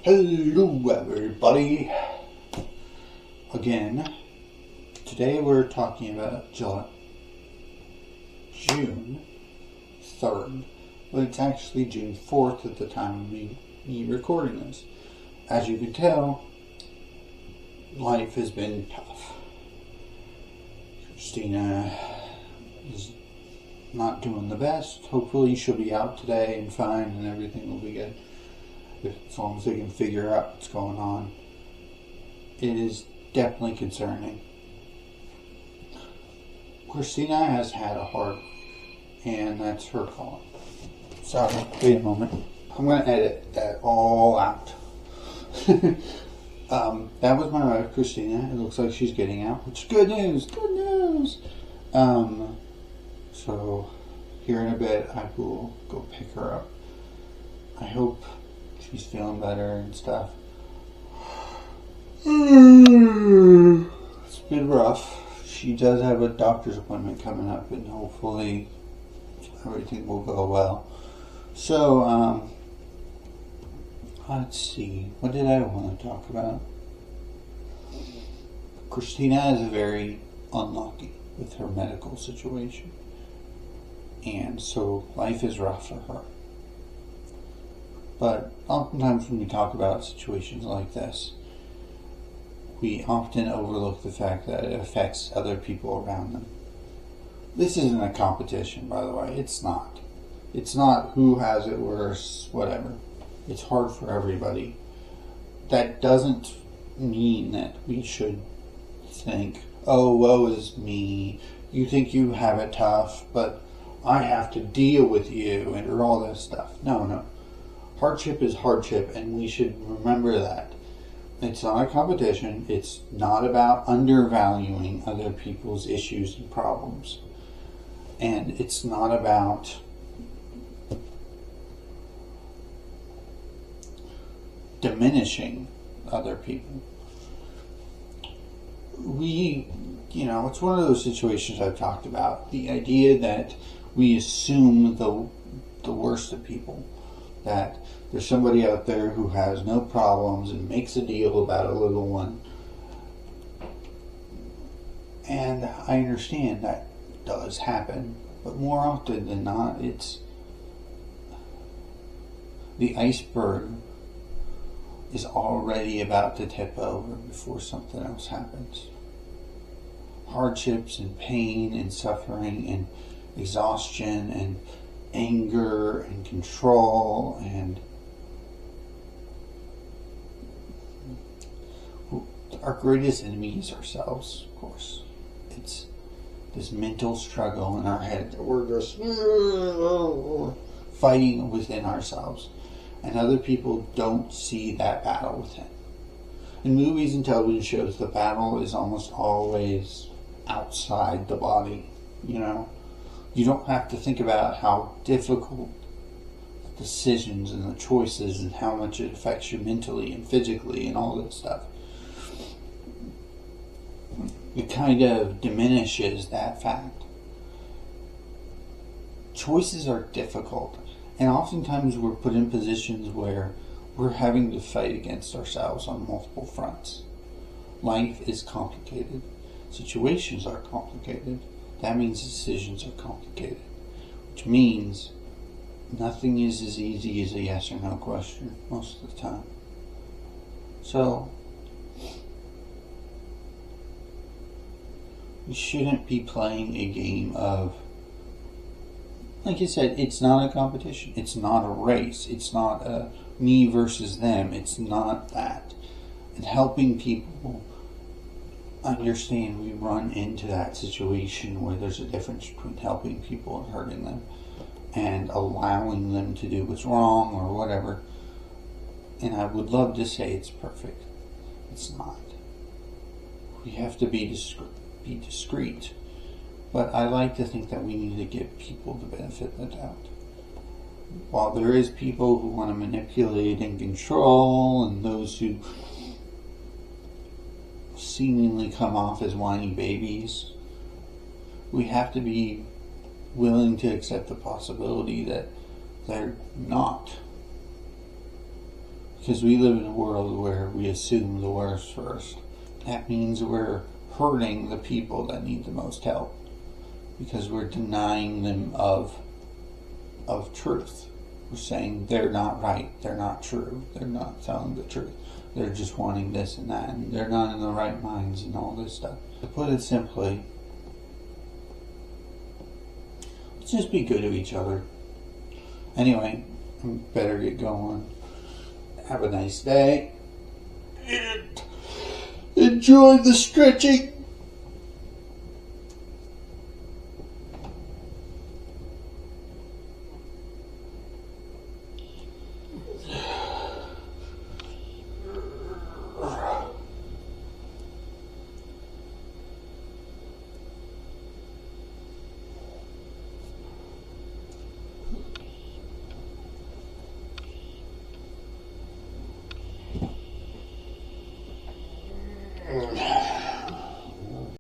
Hello everybody. Again, today we're talking about June 3rd, but it's actually June 4th at the time of me recording this. As you can tell, life has been tough. Christina is not doing the best. Hopefully she'll be out today and fine and everything will be good. As long as they can figure out what's going on. It is definitely concerning. Christina has had a hard life, and that's her call. Sorry, wait a moment. I'm going to edit that all out. That was my wife, Christina. It looks like she's getting out, which is good news. Good news. So here in a bit, I will go pick her up. I hope she's feeling better and stuff. It's been rough. She does have a doctor's appointment coming up, and hopefully everything will go well. So, let's see. What did I want to talk about? Christina is very unlucky with her medical situation. And so life is rough for her. But oftentimes when we talk about situations like this, we often overlook the fact that it affects other people around them. This isn't a competition, by the way. It's not. It's not who has it worse, whatever. It's hard for everybody. That doesn't mean that we should think, oh, woe is me. You think you have it tough, but I have to deal with you, or all this stuff. No. Hardship is hardship, and we should remember that. It's not a competition. It's not about undervaluing other people's issues and problems. And it's not about diminishing other people. It's one of those situations I've talked about. The idea that we assume the worst of people. That there's somebody out there who has no problems and makes a deal about a little one. And I understand that does happen, but more often than not, it's the iceberg is already about to tip over before something else happens. Hardships and pain and suffering and exhaustion and anger and control and our greatest enemy is ourselves, of course. It's this mental struggle in our head that we're just fighting within ourselves, and other people don't see that battle within. In movies and television shows, the battle is almost always outside the body, You don't have to think about how difficult the decisions and the choices and how much it affects you mentally and physically and all that stuff. It kind of diminishes that fact. Choices are difficult, and oftentimes we're put in positions where we're having to fight against ourselves on multiple fronts. Life is complicated. Situations are complicated. That means decisions are complicated, which means nothing is as easy as a yes or no question most of the time. So, we shouldn't be playing a game of, like I said, it's not a competition. It's not a race. It's not a me versus them. It's not that. And helping people understand, we run into that situation where there's a difference between helping people and hurting them and allowing them to do what's wrong or whatever. And I would love to say it's perfect. It's not. We have to be discreet. But I like to think that we need to give people the benefit of the doubt. While there is people who want to manipulate and control, and those who seemingly come off as whiny babies, we have to be willing to accept the possibility that they're not. Because we live in a world where we assume the worst first. That means we're hurting the people that need the most help. Because we're denying them of truth. We're saying they're not right, they're not true, they're not telling the truth. They're just wanting this and that, and they're not in the right minds and all this stuff. To put it simply, let's just be good to each other. Anyway, I better get going. Have a nice day. And enjoy the stretching.